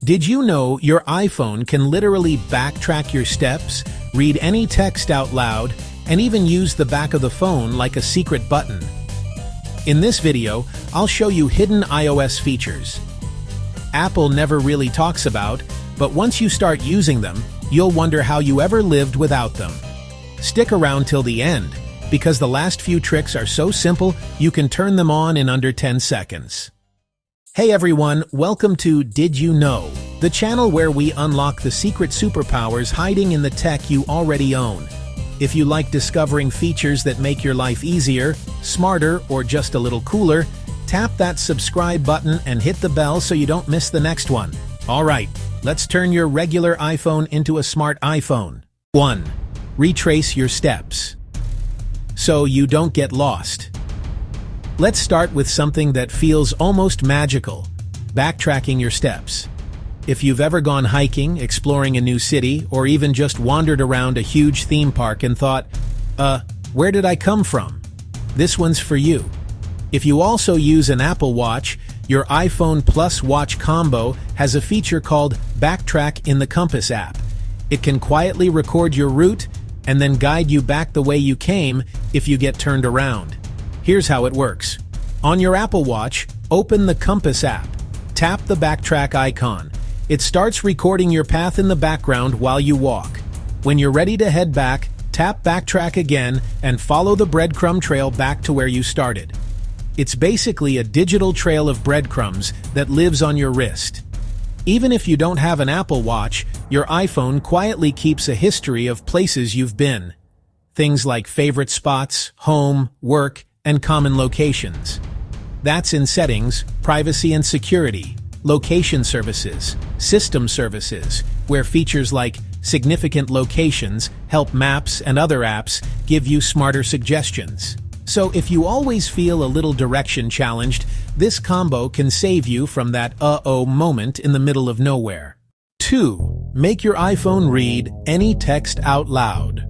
Did you know your iPhone can literally backtrack your steps, read any text out loud, and even use the back of the phone like a secret button? In this video, I'll show you hidden iOS features Apple never really talks about, but once you start using them, you'll wonder how you ever lived without them. Stick around till the end, because the last few tricks are so simple you can turn them on in under 10 seconds. Hey everyone, welcome to Did You Know?, the channel where we unlock the secret superpowers hiding in the tech you already own. If you like discovering features that make your life easier, smarter, or just a little cooler, tap that subscribe button and hit the bell so you don't miss the next one. Alright, let's turn your regular iPhone into a smart iPhone. 1. Retrace your steps, so you don't get lost. Let's start with something that feels almost magical: backtracking your steps. If you've ever gone hiking, exploring a new city, or even just wandered around a huge theme park and thought, where did I come from? This one's for you. If you also use an Apple Watch, your iPhone Plus Watch combo has a feature called Backtrack in the Compass app. It can quietly record your route and then guide you back the way you came if you get turned around. Here's how it works. On your Apple Watch, open the Compass app. Tap the backtrack icon. It starts recording your path in the background while you walk. When you're ready to head back, tap backtrack again and follow the breadcrumb trail back to where you started. It's basically a digital trail of breadcrumbs that lives on your wrist. Even if you don't have an Apple Watch, your iPhone quietly keeps a history of places you've been. Things like favorite spots, home, work, and common locations. That's in Settings, Privacy and Security, Location Services, System Services, where features like Significant Locations, Help Maps, and other apps give you smarter suggestions. So if you always feel a little direction challenged, this combo can save you from that uh-oh moment in the middle of nowhere. 2. Make your iPhone read any text out loud.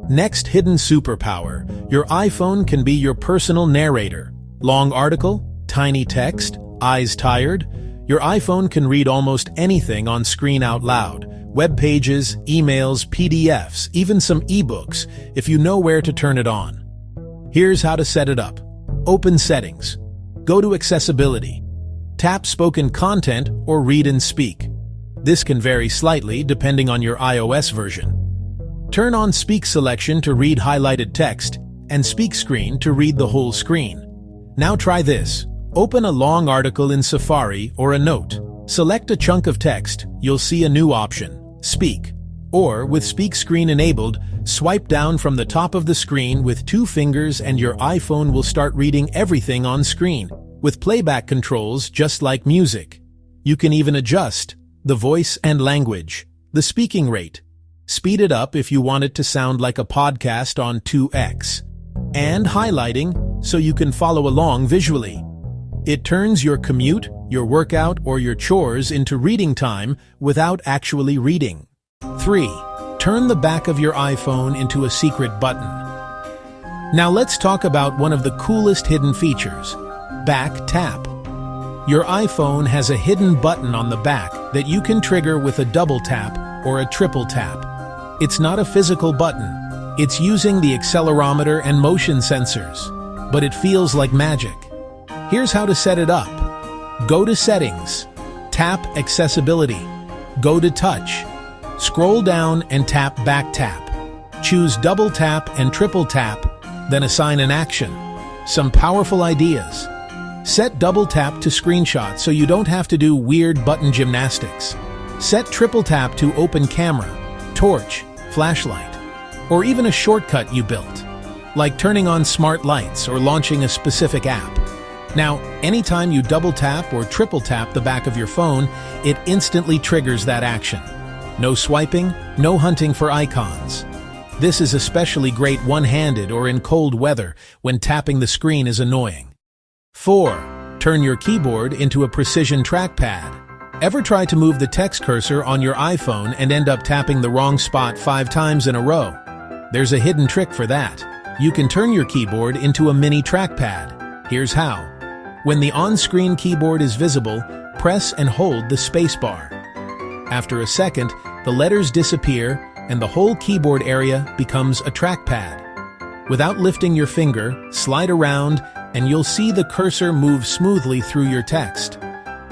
Next hidden superpower: your iPhone can be your personal narrator. Long article, tiny text, eyes tired? Your iPhone can read almost anything on screen out loud. Web pages, emails, PDFs, even some ebooks, if you know where to turn it on. Here's how to set it up. Open Settings. Go to Accessibility. Tap Spoken Content or Read and Speak. This can vary slightly depending on your iOS version. Turn on Speak Selection to read highlighted text, and Speak Screen to read the whole screen. Now try this. Open a long article in Safari or a note. Select a chunk of text, you'll see a new option, Speak. Or, with Speak Screen enabled, swipe down from the top of the screen with 2 fingers and your iPhone will start reading everything on screen, with playback controls just like music. You can even adjust the voice and language, the speaking rate. Speed it up if you want it to sound like a podcast on 2x. And highlighting so you can follow along visually. It turns your commute, your workout, or your chores into reading time without actually reading. 3. Turn the back of your iPhone into a secret button. Now let's talk about one of the coolest hidden features: Back Tap. Your iPhone has a hidden button on the back that you can trigger with a double tap or a triple tap. It's not a physical button. It's using the accelerometer and motion sensors, but it feels like magic. Here's how to set it up. Go to Settings. Tap Accessibility. Go to Touch. Scroll down and tap Back Tap. Choose Double Tap and Triple Tap, then assign an action. Some powerful ideas. Set Double Tap to screenshot so you don't have to do weird button gymnastics. Set Triple Tap to open camera, torch, flashlight, or even a shortcut you built, like turning on smart lights or launching a specific app. Now, anytime you double tap or triple tap the back of your phone, it instantly triggers that action. No swiping, no hunting for icons. This is especially great one-handed or in cold weather when tapping the screen is annoying. 4. Turn your keyboard into a precision trackpad. Ever try to move the text cursor on your iPhone and end up tapping the wrong spot 5 times in a row? There's a hidden trick for that. You can turn your keyboard into a mini trackpad. Here's how. When the on-screen keyboard is visible, press and hold the spacebar. After a second, the letters disappear and the whole keyboard area becomes a trackpad. Without lifting your finger, slide around and you'll see the cursor move smoothly through your text.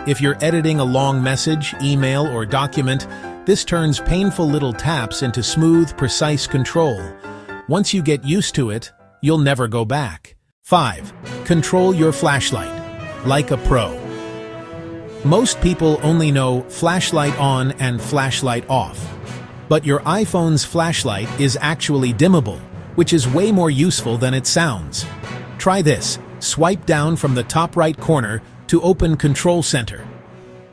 If you're editing a long message, email, or document, this turns painful little taps into smooth, precise control. Once you get used to it, you'll never go back. 5. Control your flashlight like a pro. Most people only know flashlight on and flashlight off. But your iPhone's flashlight is actually dimmable, which is way more useful than it sounds. Try this. Swipe down from the top right corner to open Control Center.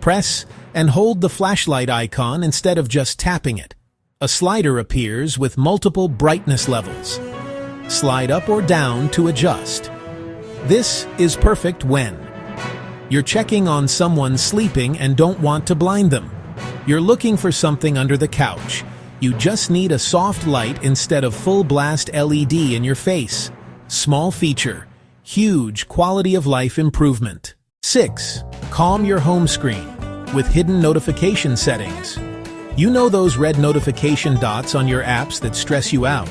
Press and hold the flashlight icon instead of just tapping it. A slider appears with multiple brightness levels. Slide up or down to adjust. This is perfect when you're checking on someone sleeping and don't want to blind them. You're looking for something under the couch. You just need a soft light instead of full-blast LED in your face. Small feature, huge quality of life improvement. 6. Calm your home screen with hidden notification settings. You know those red notification dots on your apps that stress you out?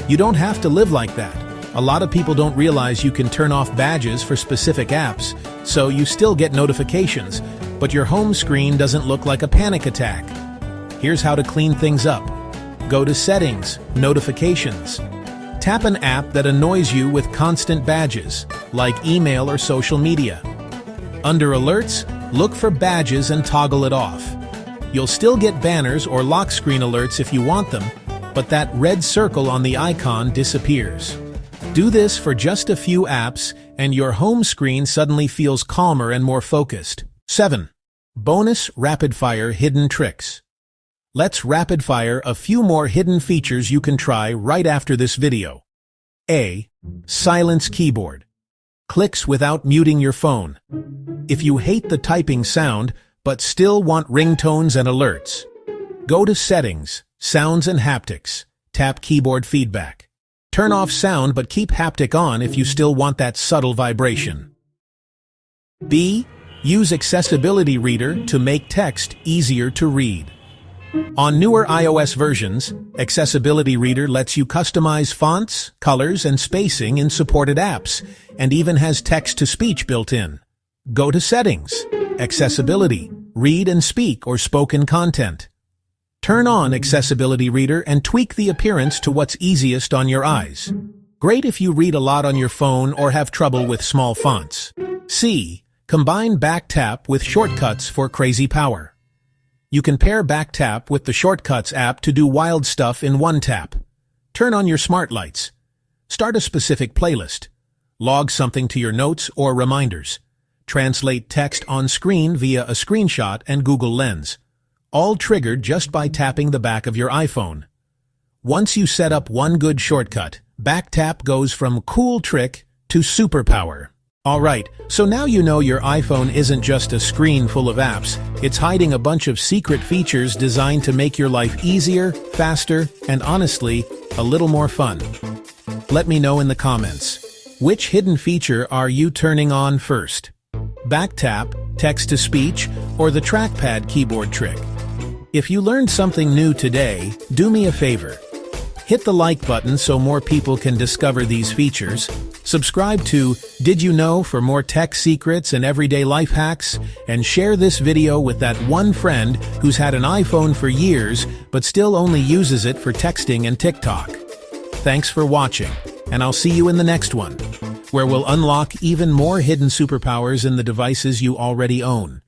You don't have to live like that. A lot of people don't realize you can turn off badges for specific apps, so you still get notifications, but your home screen doesn't look like a panic attack. Here's how to clean things up. Go to Settings, Notifications. Tap an app that annoys you with constant badges, like email or social media. Under Alerts, look for badges and toggle it off. You'll still get banners or lock screen alerts if you want them, but that red circle on the icon disappears. Do this for just a few apps, and your home screen suddenly feels calmer and more focused. 7. Bonus rapid-fire hidden tricks. Let's rapid-fire a few more hidden features you can try right after this video. A. Silence keyboard. Clicks without muting your phone. If you hate the typing sound, but still want ringtones and alerts, go to Settings, Sounds and Haptics. Tap Keyboard Feedback. Turn off sound but keep haptic on if you still want that subtle vibration. B. Use Accessibility Reader to make text easier to read. On newer iOS versions, Accessibility Reader lets you customize fonts, colors, and spacing in supported apps, and even has text-to-speech built in. Go to Settings, Accessibility, Read and Speak or Spoken Content. Turn on Accessibility Reader and tweak the appearance to what's easiest on your eyes. Great if you read a lot on your phone or have trouble with small fonts. C. Combine BackTap with shortcuts for crazy power. You can pair BackTap with the Shortcuts app to do wild stuff in one tap. Turn on your smart lights. Start a specific playlist. Log something to your notes or reminders. Translate text on screen via a screenshot and Google Lens. All triggered just by tapping the back of your iPhone. Once you set up one good shortcut, BackTap goes from cool trick to superpower. Alright, so now you know your iPhone isn't just a screen full of apps, it's hiding a bunch of secret features designed to make your life easier, faster, and honestly, a little more fun. Let me know in the comments. Which hidden feature are you turning on first? BackTap, text-to-speech, or the trackpad keyboard trick? If you learned something new today, do me a favor. Hit the like button so more people can discover these features. Subscribe to Did You Know for more tech secrets and everyday life hacks, and share this video with that one friend who's had an iPhone for years but still only uses it for texting and TikTok. Thanks for watching, and I'll see you in the next one, where we'll unlock even more hidden superpowers in the devices you already own.